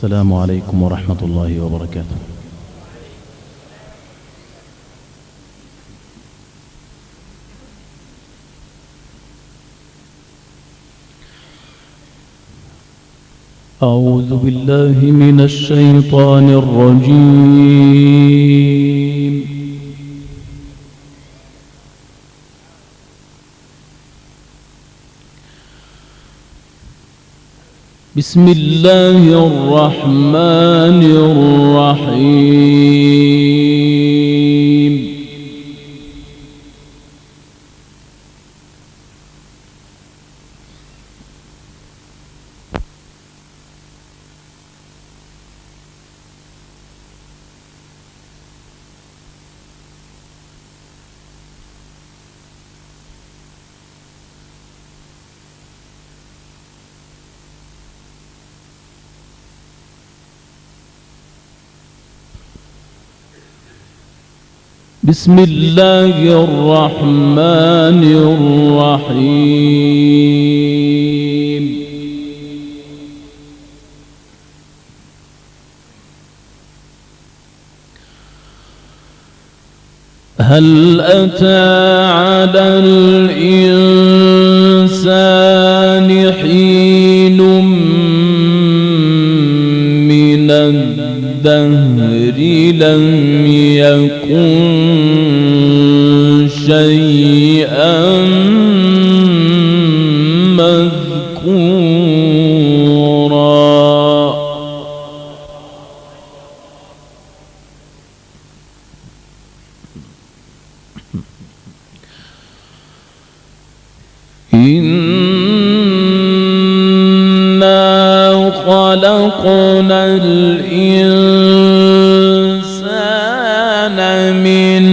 السلام عليكم ورحمة الله وبركاته. أعوذ بالله من الشيطان الرجيم. بسم الله الرحمن الرحيم. بسم الله الرحمن الرحيم. هل أتى على الإنسان حين من الدهر لم يكن شيئا مذكورا. إنا خلقنا الإنسان من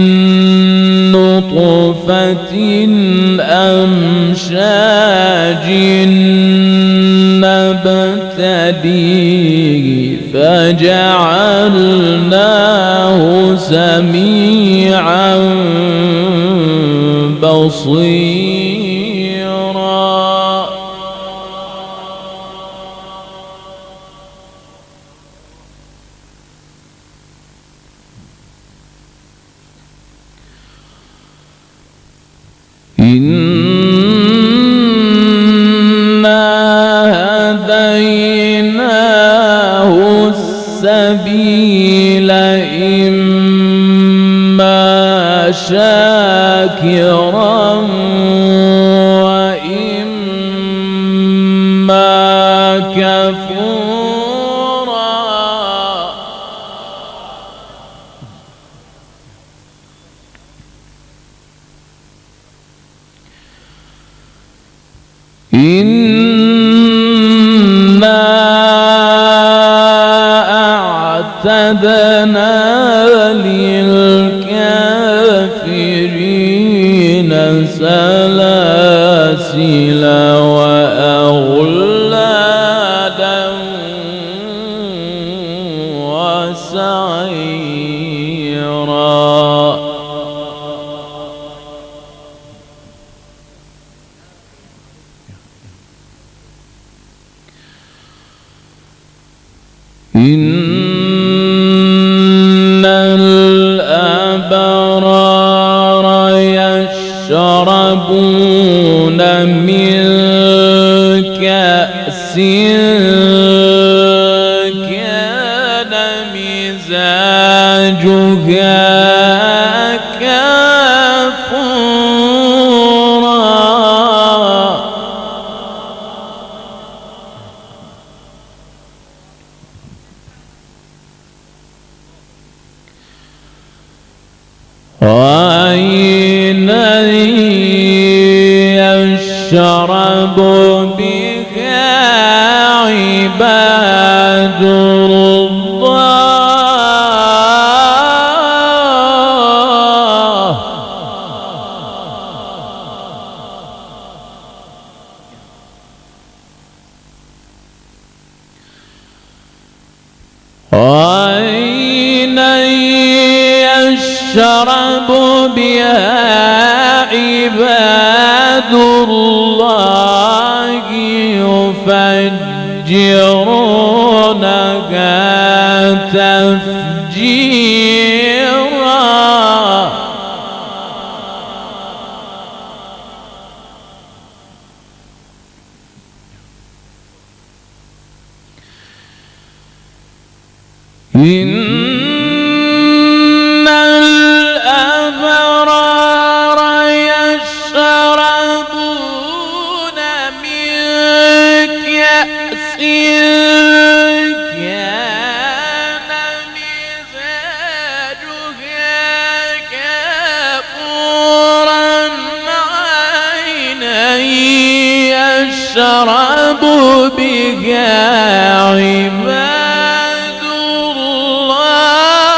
نطفة أمشاج نبتليه فجعلناه سميعا بصيرا. إنا هديناه السبيل إما شاكرا وإما كفورا. إنا أعتدنا للكافرين سلاسل وأغلالا وسعيرا. إن الأبرار يشربون من كأس كان مزاجها كافورا. وعينا يشرب بها عباد الله. وعينا يشرب بها عباد الله يفجرونها إن الأبرار يشربون من كأس كان مزاجها كافورا عينا يشرب بها عباد الله.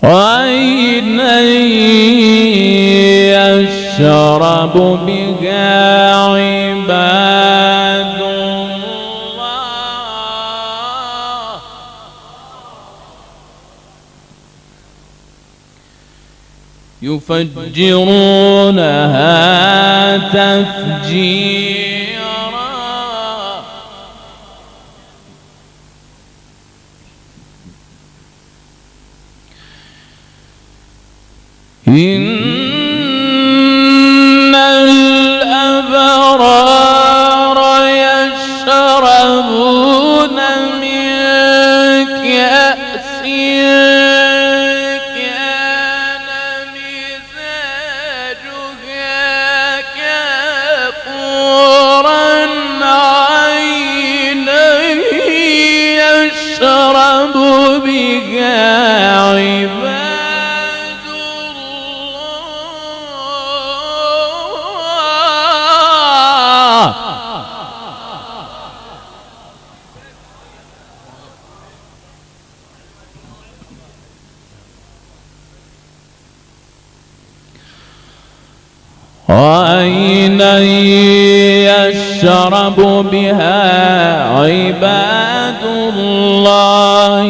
عينا يشرب بها عباد الله. يفجرونها تفجيرا. إن الأبرار يشربون من كأس كان مزاجها كافورا عينا يشرب بها عباد عينا يشرب بها عباد الله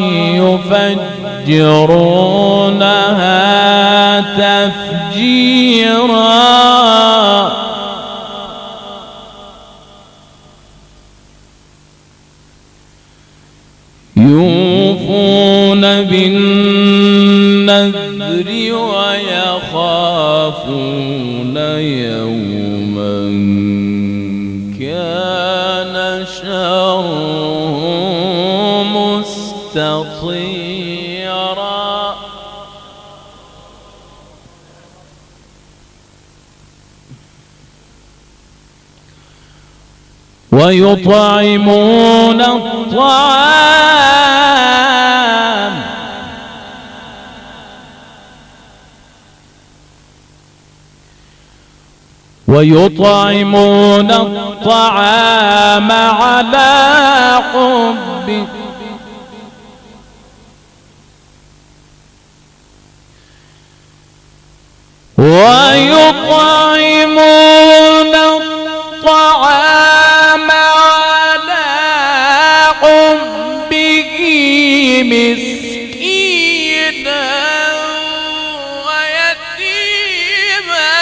يفجرونها تفجيرا. يوفون بالنذر ويخافون يوما كان شره مستطيرا. ويطعمون الطعام على حبه ويطعمون الطعام على حبه مسكينا ويتيما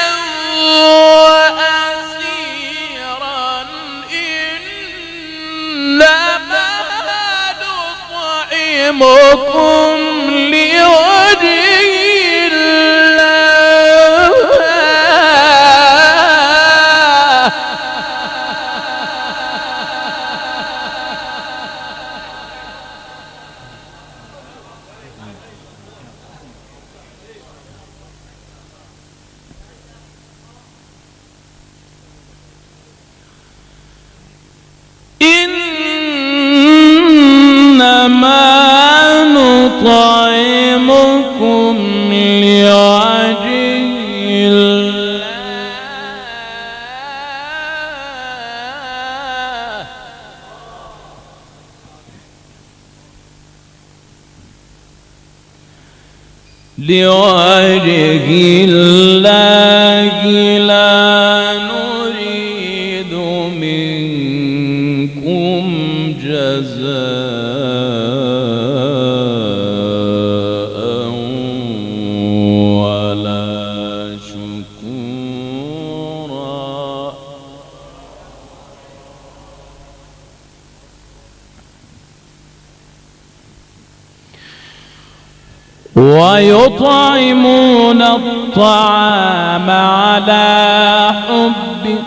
وأسيرا إنما نطعمكم لوجه إنما نطعمكم لوجه الله لا نريد منكم جزاء ولا شكورا. ويطعمون الطعام على حبه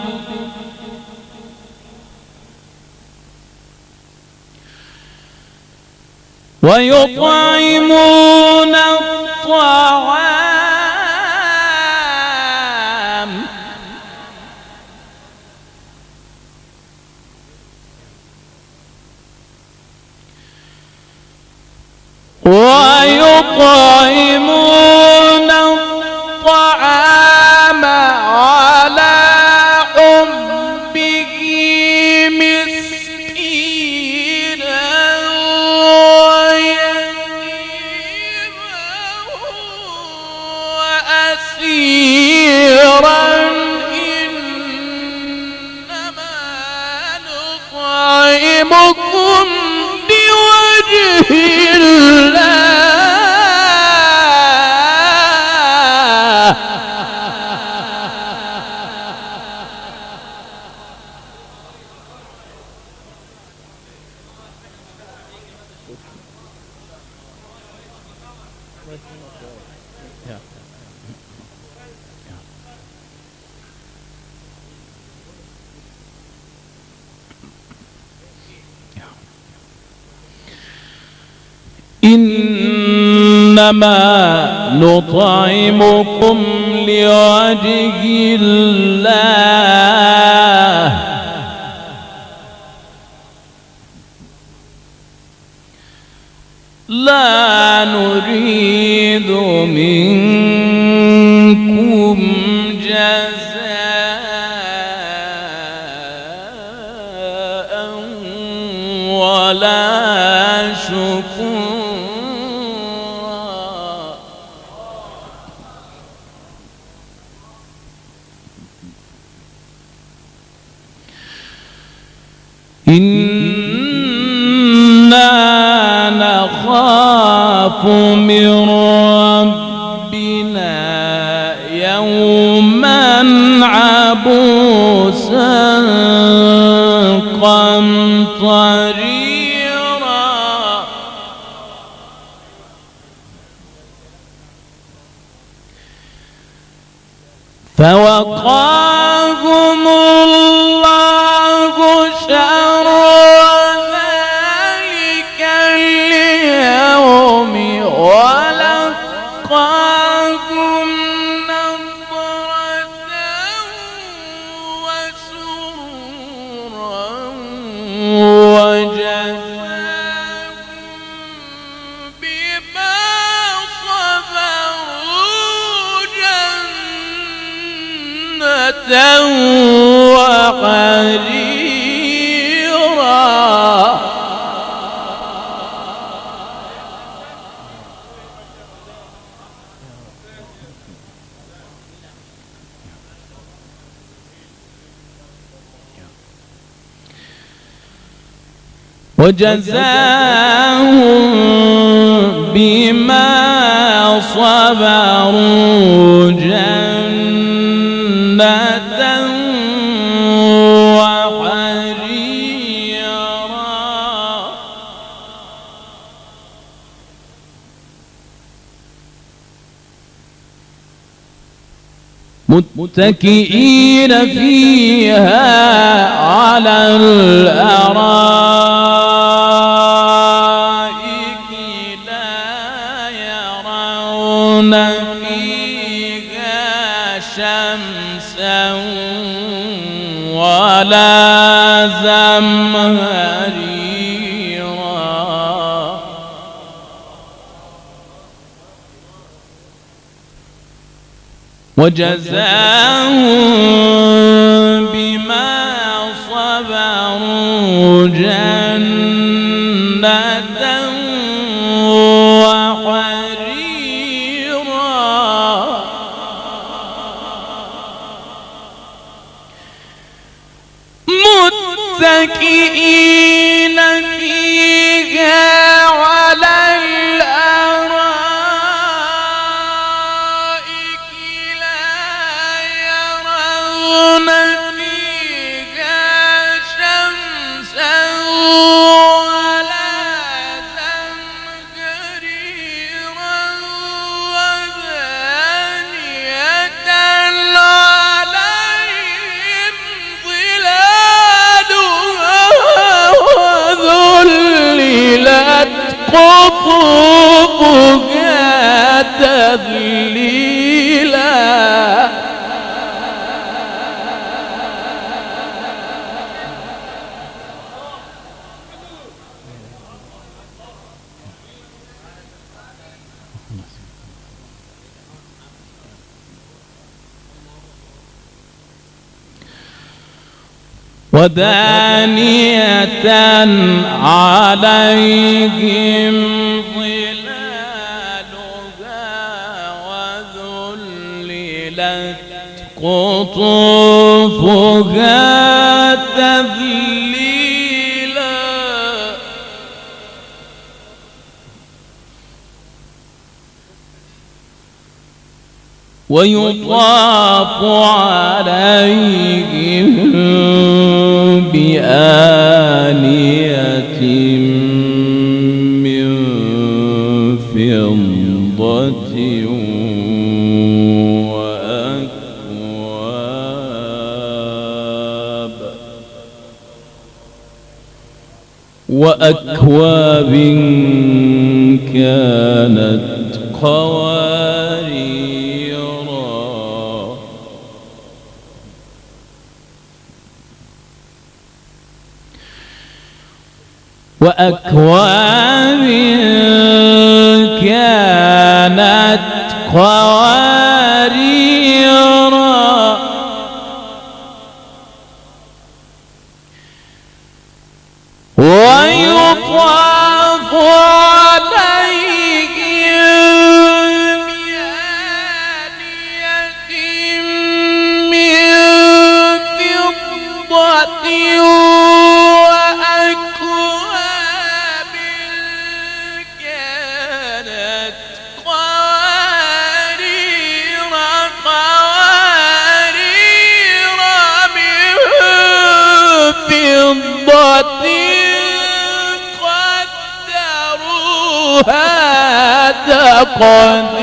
ويطعمون الطعام على حبه مسكينا ويتيما وأسيرا إنما نطعمكم بوجه الله إنما نطعمكم لوجه الله لا نريد منكم جزاء ولا شكورا إنا نخاف من ربنا يوما عبوسا قمطريرا فوقاهم الله شر ذلك اليوم ولقاهم نضرة وسرورا وجزاهم بما صبروا جنة وحريرا وجزاهم بما صبروا جنة وحريرا متكئين فيها على الأرائك لا يرون فيها شمسا ولا زمهريرا وجزاهم بما صبروا جنة وحريرا متكئين فيها على الأرائك لا يرون فيها شمسا ولا زمهريرا ودانية عليهم ظلالها وذللت قطوفها تذليلا ويطاف عليهم بآنية من فضة وأكواب كانت قواريرا وأكواب كانت قواريرا ويطاف عليهم بآنية من فضة وأكواب كانت قوارير من فضة هذا قديرا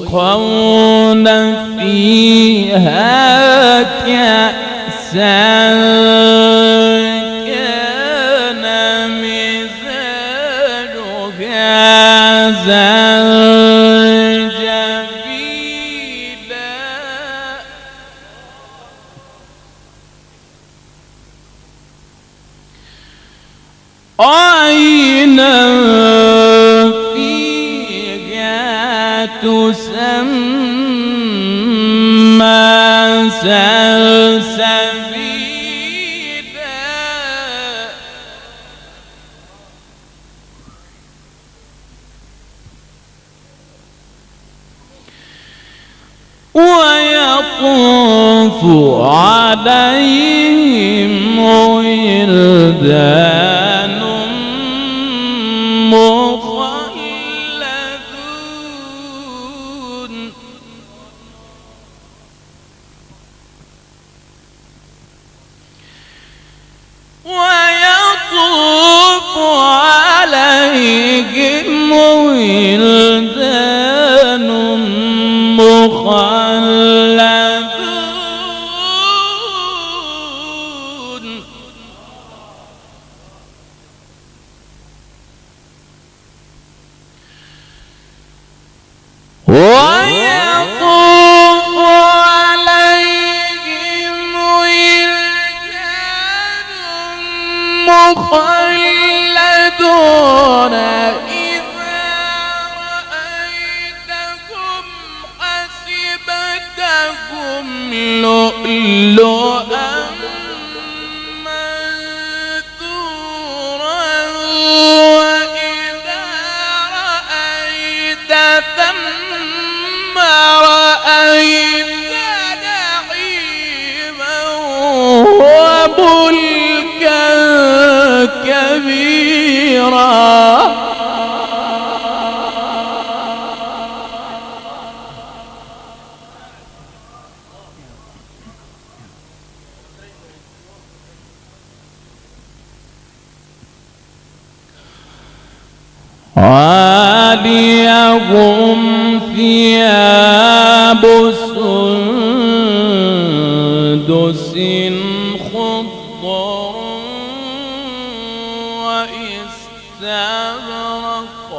ويسقون فيها كأسا عينا فيها تسمى سلسبيلا ويطوف عليهم ولدان مخلدون ويطوف عليهم ولدان مخلدون ويطوف عليهم ولدان مخلدون إذا رأيتهم حسبتهم لؤلؤا منثورا وإذا رأيت ثم رأيت نعيما وملكا كبيرا عاليهم ثياب سندس خضر واستبرق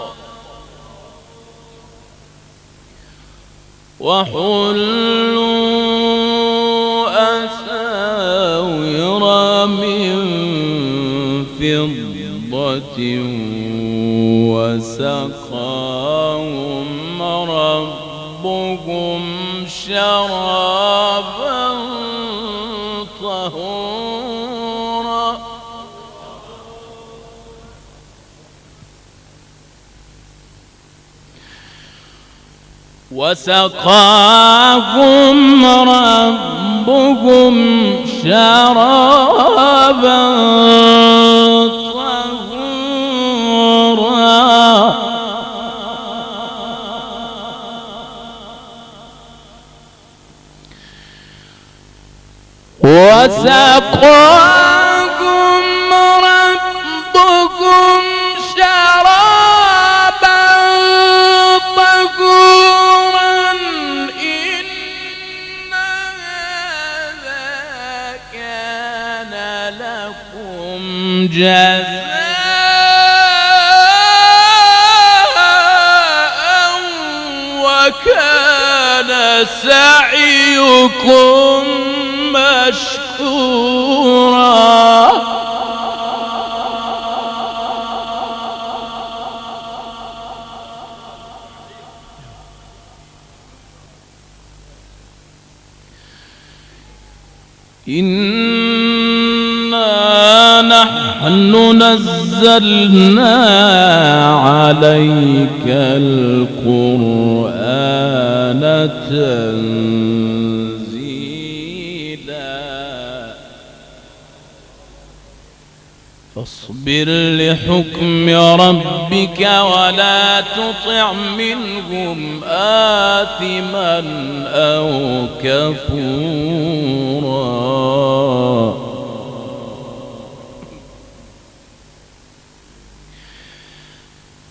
وحلوا أساور من فضة وسقاهم ربهم شرابا طهورا وسقاهم ربهم شرابا طهورا وسقاهم ربهم شرابا طهورا إن هذا كان لكم جزاء وكان سعيكم مشكورا إنا نحن نزلنا عليك القرآن تنزيلا فاصبر لحكم ربك ولا تطع منهم آثما أو كفورا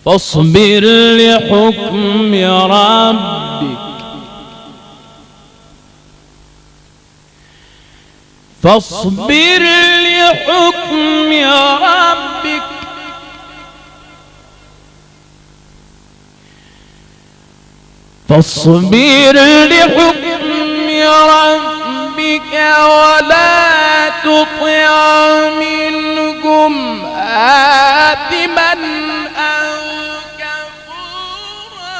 فاصبر لحكم ربك فاصبر لحكم ربك فاصبر لحكم ربك ولا تطع منهم آثما أو كفورا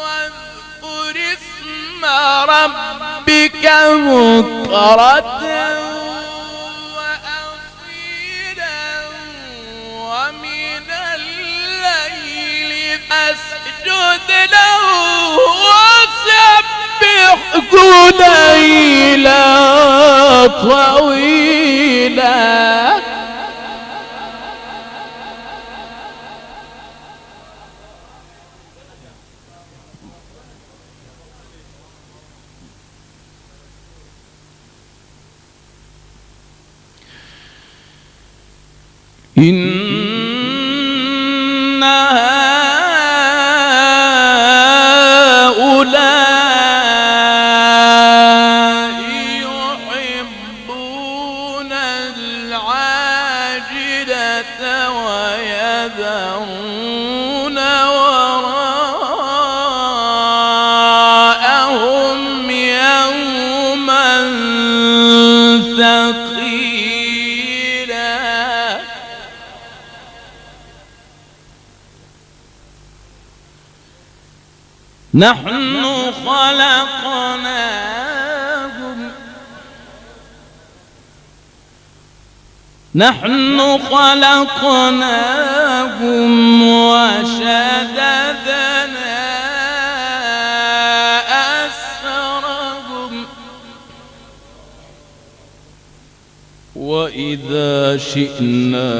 واذكر اسم ربك بكرة وأصيلا ومن الليل فاسجد له وسبحه ليلا طويلا إن هؤلاء يحبون العاجلة ويذرون وراءهم يوما ثقيلا نحن خلقناهم وشددنا أسرهم وإذا شئنا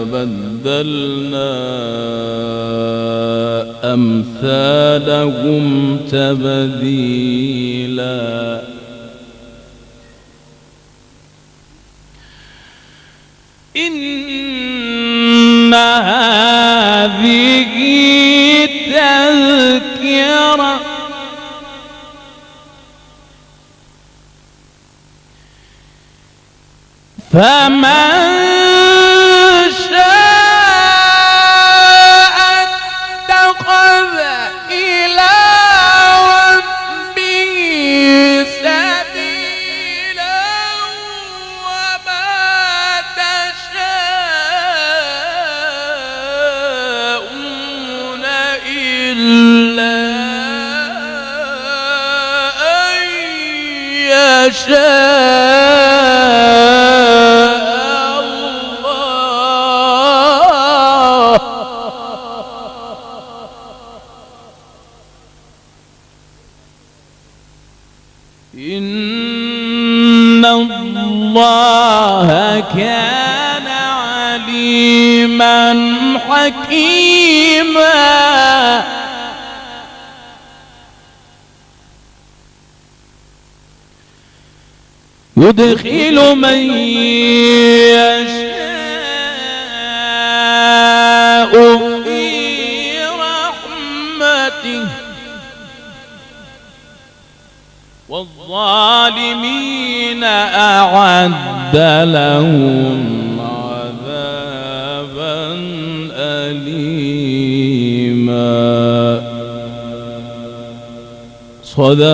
بدلنا أمثالهم تبديلا إن هذه تذكرة فمن شاء اتخذ إلى ربه يشاء الله إن الله كان عليما حكيما يدخل من يشاء في رحمته والظالمين أعد لهم عذابا أليما. صدق